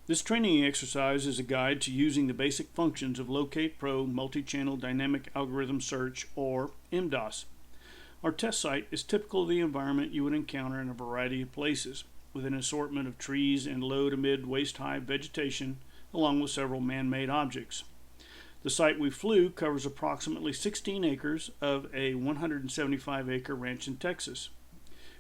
This training exercise is a guide to using the basic functions of Locate Pro Multichannel Dynamic Algorithm Search, or MDAS. Our test site is typical of the environment you would encounter in a variety of places, with an assortment of trees and low to mid waist-high vegetation, along with several man-made objects. The site we flew covers approximately 16 acres of a 175-acre ranch in Texas.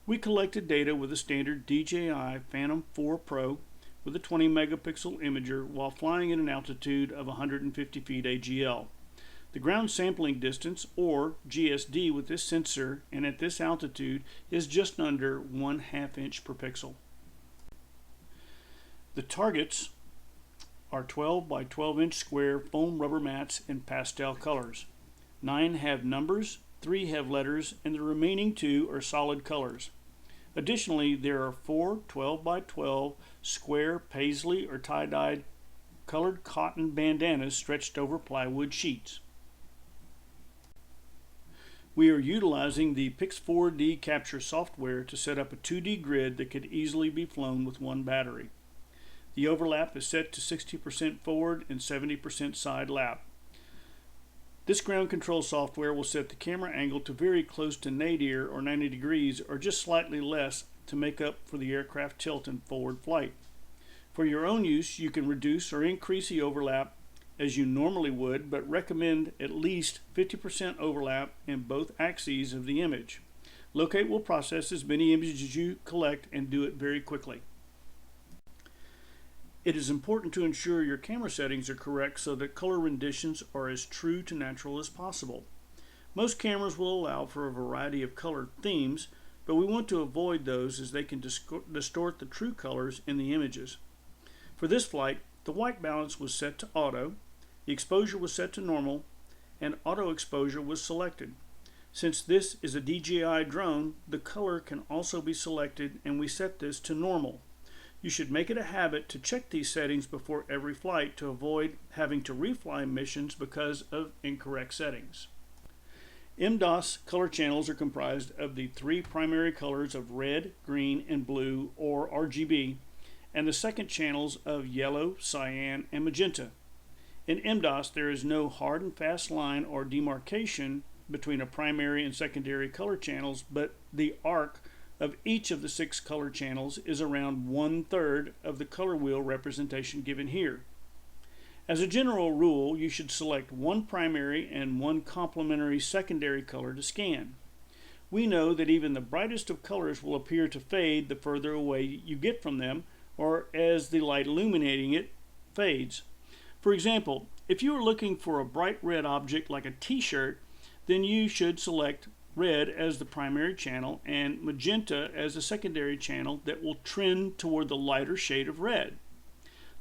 We collected data with a standard DJI Phantom 4 Pro with a 20 megapixel imager while flying at an altitude of 150 feet AGL. The ground sampling distance, or GSD, with this sensor and at this altitude is just under 1/2 inch per pixel. The targets are 12 by 12 inch square foam rubber mats in pastel colors. 9 have numbers, 3 have letters, and the remaining 2 are solid colors. Additionally, there are 4 12 by 12 square paisley or tie-dyed colored cotton bandanas stretched over plywood sheets. We are utilizing the Pix4D capture software to set up a 2D grid that could easily be flown with one battery. The overlap is set to 60% forward and 70% side lap. This ground control software will set the camera angle to very close to nadir or 90 degrees or just slightly less to make up for the aircraft tilt in forward flight. For your own use, you can reduce or increase the overlap as you normally would, but recommend at least 50% overlap in both axes of the image. Locate will process as many images as you collect and do it very quickly. It is important to ensure your camera settings are correct so that color renditions are as true to natural as possible. Most cameras will allow for a variety of color themes, but we want to avoid those as they can distort the true colors in the images. For this flight, the white balance was set to auto, the exposure was set to normal, and auto exposure was selected. Since this is a DJI drone, the color can also be selected, and we set this to normal. You should make it a habit to check these settings before every flight to avoid having to refly missions because of incorrect settings. MDAS color channels are comprised of the 3 primary colors of red, green, and blue, or RGB, and the second channels of yellow, cyan, and magenta. In MDAS, there is no hard and fast line or demarcation between a primary and secondary color channels, but the arc of each of the 6 color channels is around 1/3 of the color wheel representation given here. As a general rule, you should select 1 primary and 1 complementary secondary color to scan. We know that even the brightest of colors will appear to fade the further away you get from them, or as the light illuminating it fades. For example, if you are looking for a bright red object like a t-shirt, then you should select red as the primary channel and magenta as a secondary channel that will trend toward the lighter shade of red.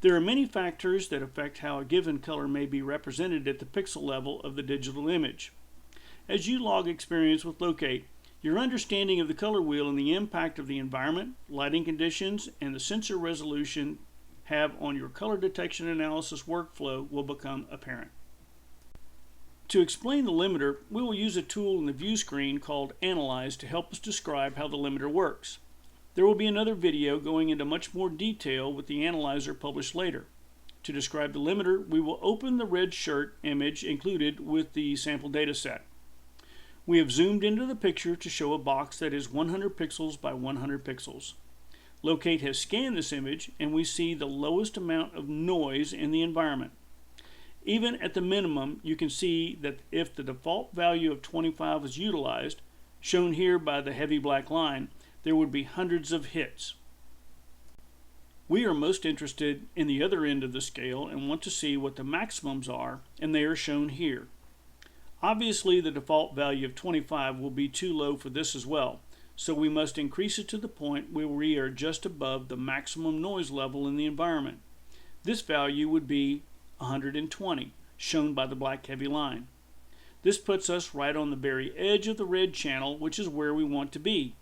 There are many factors that affect how a given color may be represented at the pixel level of the digital image. As you log experience with Locate, your understanding of the color wheel and the impact of the environment, lighting conditions, and the sensor resolution have on your color detection analysis workflow will become apparent. To explain the limiter, we will use a tool in the view screen called Analyze to help us describe how the limiter works. There will be another video going into much more detail with the analyzer published later. To describe the limiter, we will open the red shirt image included with the sample data set. We have zoomed into the picture to show a box that is 100 pixels by 100 pixels. Locate has scanned this image and we see the lowest amount of noise in the environment. Even at the minimum, you can see that if the default value of 25 is utilized, shown here by the heavy black line, there would be hundreds of hits. We are most interested in the other end of the scale and want to see what the maximums are, and they are shown here. Obviously, the default value of 25 will be too low for this as well, so we must increase it to the point where we are just above the maximum noise level in the environment. This value would be 120, shown by the black heavy line. This puts us right on the very edge of the red channel, which is where we want to be.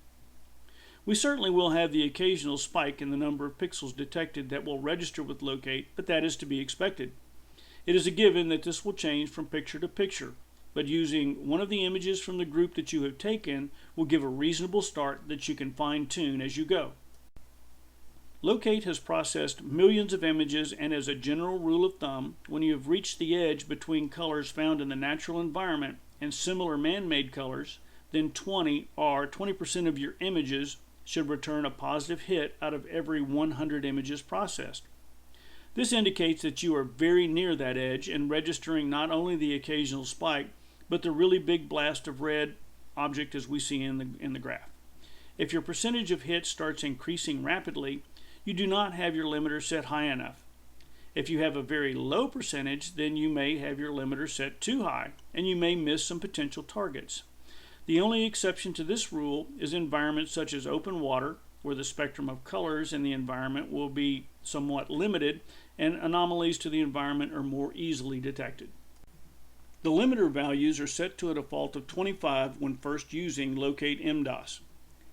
We certainly will have the occasional spike in the number of pixels detected that will register with Locate, but that is to be expected. It is a given that this will change from picture to picture, but using one of the images from the group that you have taken will give a reasonable start that you can fine-tune as you go. Locate has processed millions of images, and as a general rule of thumb, when you have reached the edge between colors found in the natural environment and similar man-made colors, then 20% of your images should return a positive hit out of every 100 images processed. This indicates that you are very near that edge and registering not only the occasional spike, but the really big blast of red object as we see in the graph. If your percentage of hits starts increasing rapidly, you do not have your limiter set high enough. If you have a very low percentage, then you may have your limiter set too high, and you may miss some potential targets. The only exception to this rule is environments such as open water, where the spectrum of colors in the environment will be somewhat limited and anomalies to the environment are more easily detected. The limiter values are set to a default of 25 when first using Locate MDAS.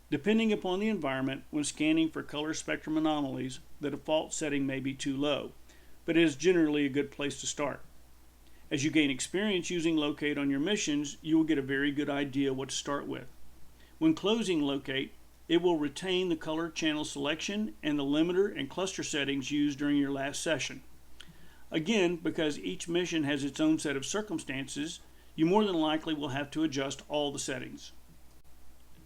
Depending upon the environment, when scanning for color spectrum anomalies, the default setting may be too low, but it is generally a good place to start. As you gain experience using Locate on your missions, you will get a very good idea what to start with. When closing Locate, it will retain the color channel selection and the limiter and cluster settings used during your last session. Again, because each mission has its own set of circumstances, you more than likely will have to adjust all the settings.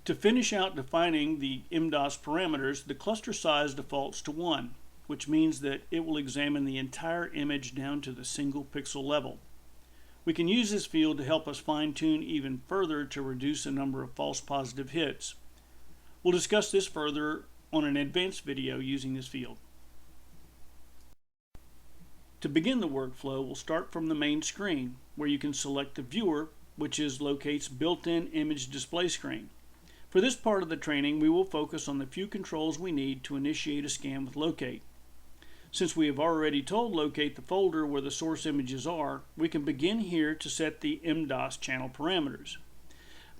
To finish out defining the MDAS parameters, the cluster size defaults to 1, which means that it will examine the entire image down to the single pixel level. We can use this field to help us fine-tune even further to reduce the number of false positive hits. We'll discuss this further on an advanced video using this field. To begin the workflow, we'll start from the main screen, where you can select the viewer, which is Locate's built-in image display screen. For this part of the training, we will focus on the few controls we need to initiate a scan with Locate. Since we have already told Locate the folder where the source images are, we can begin here to set the MDAS channel parameters.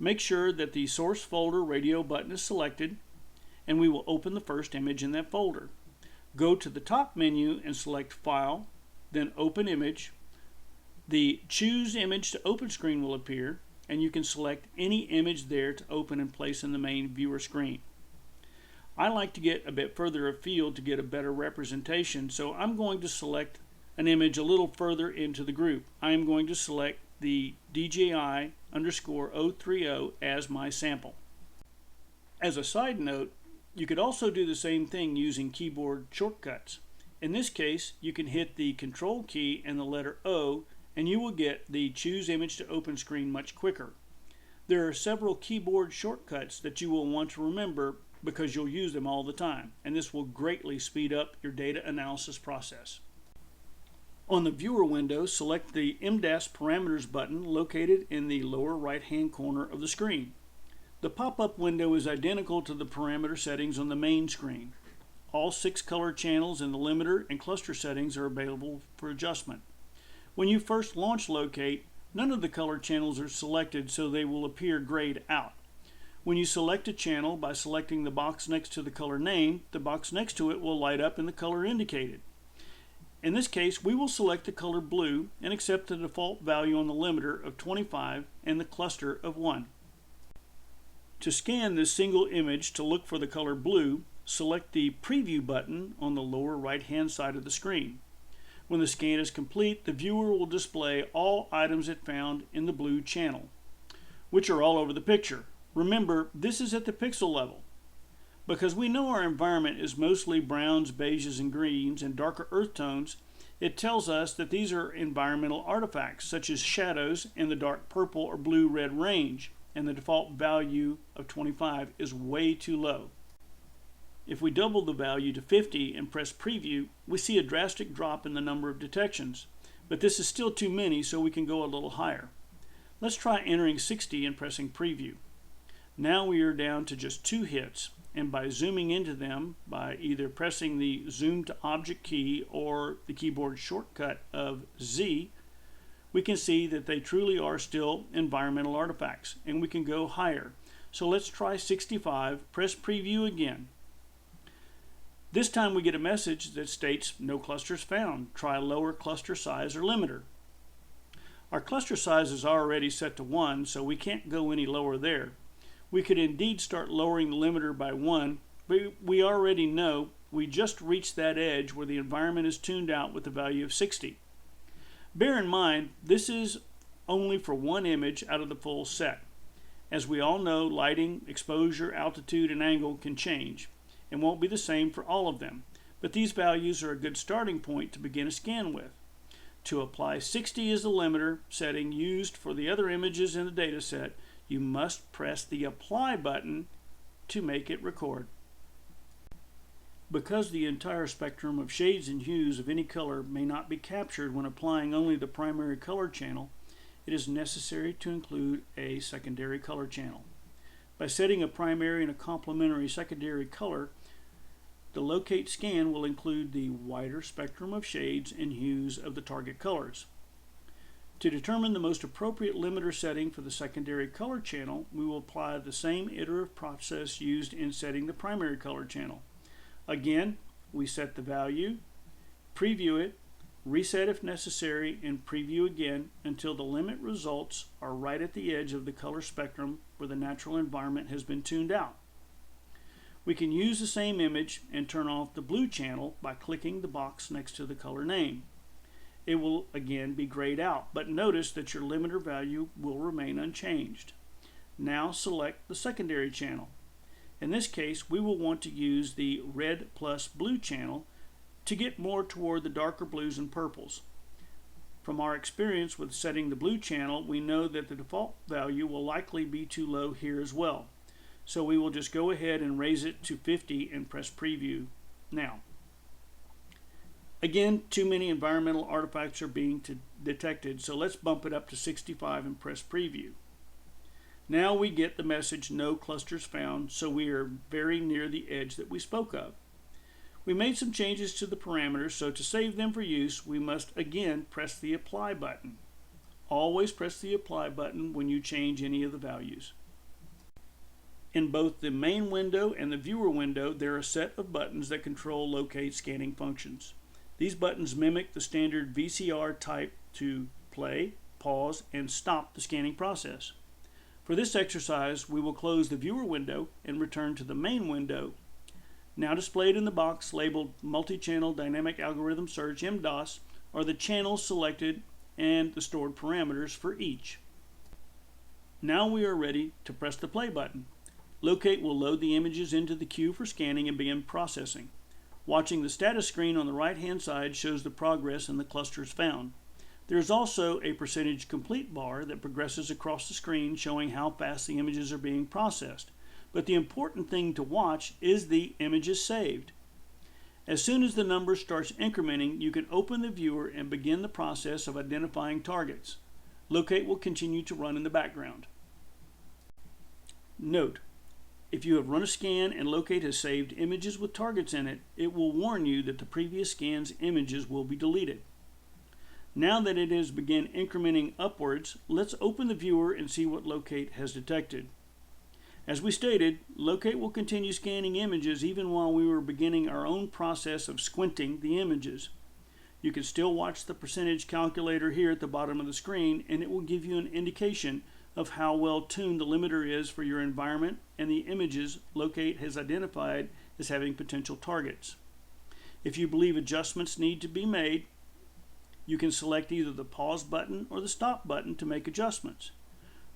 Make sure that the source folder radio button is selected, and we will open the first image in that folder. Go to the top menu and select File, then Open Image. The Choose Image to Open screen will appear, and you can select any image there to open and place in the main viewer screen. I like to get a bit further afield to get a better representation, so I'm going to select an image a little further into the group. I am going to select the DJI_030 as my sample. As a side note, you could also do the same thing using keyboard shortcuts. In this case, you can hit the Control key and the letter O, and you will get the Choose Image to Open screen much quicker. There are several keyboard shortcuts that you will want to remember because you'll use them all the time, and this will greatly speed up your data analysis process. On the viewer window, select the MDAS parameters button located in the lower right-hand corner of the screen. The pop-up window is identical to the parameter settings on the main screen. All 6 color channels in the limiter and cluster settings are available for adjustment. When you first launch Locate, none of the color channels are selected, so they will appear grayed out. When you select a channel by selecting the box next to the color name, the box next to it will light up in the color indicated. In this case, we will select the color blue and accept the default value on the limiter of 25 and the cluster of 1. To scan this single image to look for the color blue, select the Preview button on the lower right-hand side of the screen. When the scan is complete, the viewer will display all items it found in the blue channel, which are all over the picture. Remember, this is at the pixel level. Because we know our environment is mostly browns, beiges, and greens, and darker earth tones, it tells us that these are environmental artifacts, such as shadows in the dark purple or blue-red range, and the default value of 25 is way too low. If we double the value to 50 and press Preview, we see a drastic drop in the number of detections, but this is still too many, so we can go a little higher. Let's try entering 60 and pressing Preview. Now we are down to just 2 hits, and by zooming into them, by either pressing the Zoom to Object key or the keyboard shortcut of Z, we can see that they truly are still environmental artifacts, and we can go higher. So let's try 65, press Preview again. This time we get a message that states no clusters found. Try lower cluster size or limiter. Our cluster size is already set to 1, so we can't go any lower there. We could indeed start lowering the limiter by 1, but we already know We just reached that edge where the environment is tuned out with the value of 60. Bear in mind, this is only for one image out of the full set. As we all know, lighting, exposure, altitude, and angle can change and won't be the same for all of them, but these values are a good starting point to begin a scan with. To apply 60 as the limiter setting used for the other images in the data set, you must press the Apply button to make it record. Because the entire spectrum of shades and hues of any color may not be captured when applying only the primary color channel, it is necessary to include a secondary color channel. By setting a primary and a complementary secondary color, the locate scan will include the wider spectrum of shades and hues of the target colors. To determine the most appropriate limiter setting for the secondary color channel, we will apply the same iterative process used in setting the primary color channel. Again, we set the value, preview it, reset if necessary, and preview again until the limit results are right at the edge of the color spectrum where the natural environment has been tuned out. We can use the same image and turn off the blue channel by clicking the box next to the color name. It will again be grayed out, but notice that your limiter value will remain unchanged. Now select the secondary channel. In this case, we will want to use the red plus blue channel to get more toward the darker blues and purples. From our experience with setting the blue channel, we know that the default value will likely be too low here as well. So we will just go ahead and raise it to 50 and press preview now. Again, too many environmental artifacts are being detected, so let's bump it up to 65 and press preview. Now we get the message no clusters found, so we are very near the edge that we spoke of. We made some changes to the parameters, so to save them for use, we must again press the Apply button. Always press the Apply button when you change any of the values. In both the main window and the viewer window, there are a set of buttons that control locate scanning functions. These buttons mimic the standard VCR type to play, pause, and stop the scanning process. For this exercise, we will close the viewer window and return to the main window. Now displayed in the box labeled Multichannel Dynamic Algorithm Search MDAS are the channels selected and the stored parameters for each. Now we are ready to press the play button. Locate will load the images into the queue for scanning and begin processing. Watching the status screen on the right-hand side shows the progress and the clusters found. There is also a percentage complete bar that progresses across the screen showing how fast the images are being processed. But the important thing to watch is the images saved. As soon as the number starts incrementing, you can open the viewer and begin the process of identifying targets. Locate will continue to run in the background. Note: if you have run a scan and Locate has saved images with targets in it, it will warn you that the previous scan's images will be deleted. Now that it has begun incrementing upwards, let's open the viewer and see what Locate has detected. As we stated, Locate will continue scanning images even while we were beginning our own process of squinting the images. You can still watch the percentage calculator here at the bottom of the screen, and it will give you an indication of how well tuned the limiter is for your environment and the images Locate has identified as having potential targets. If you believe adjustments need to be made, you can select either the pause button or the stop button to make adjustments.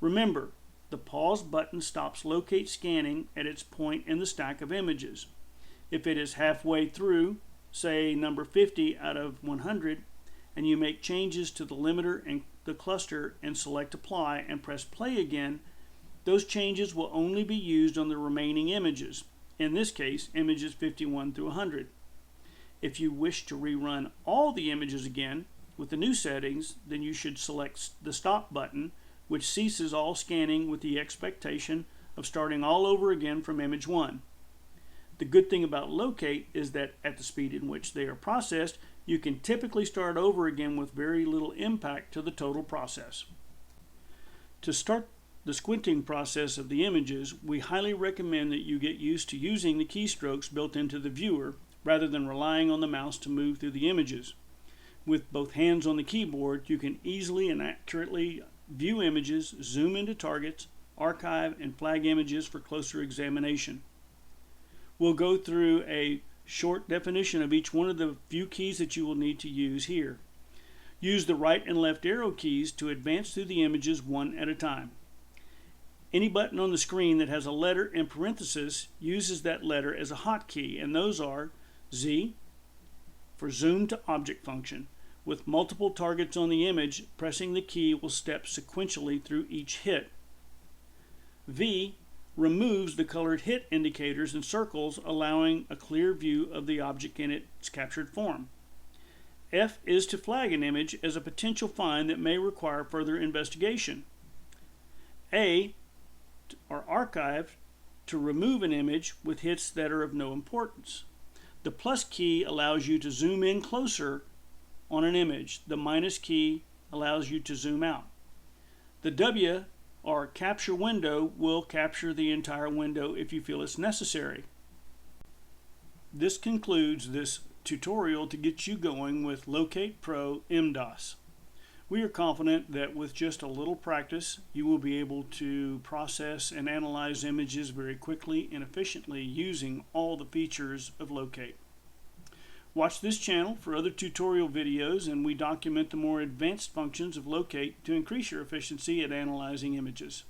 Remember, the pause button stops Locate scanning at its point in the stack of images. If it is halfway through, say number 50 out of 100, and you make changes to the limiter and the cluster and select Apply and press play again, those changes will only be used on the remaining images, in this case images 51 through 100. If you wish to rerun all the images again with the new settings, then you should select the stop button, which ceases all scanning with the expectation of starting all over again from image 1. The good thing about Locate is that at the speed in which they are processed, you can typically start over again with very little impact to the total process. To start the squinting process of the images, we highly recommend that you get used to using the keystrokes built into the viewer rather than relying on the mouse to move through the images. With both hands on the keyboard, you can easily and accurately view images, zoom into targets, archive, and flag images for closer examination. We'll go through a short definition of each one of the few keys that you will need to use here. Use the right and left arrow keys to advance through the images one at a time. Any button on the screen that has a letter in parentheses uses that letter as a hotkey, and those are Z for zoom to object function. With multiple targets on the image, pressing the key will step sequentially through each hit. V removes the colored hit indicators and circles, allowing a clear view of the object in its captured form. F is to flag an image as a potential find that may require further investigation. A or archive to remove an image with hits that are of no importance. The plus key allows you to zoom in closer on an image. The minus key allows you to zoom out. The W or capture window will capture the entire window if you feel it's necessary. This concludes this tutorial to get you going with Locate Pro MDAS. We are confident that with just a little practice, you will be able to process and analyze images very quickly and efficiently using all the features of Locate. Watch this channel for other tutorial videos, and we document the more advanced functions of Locate to increase your efficiency at analyzing images.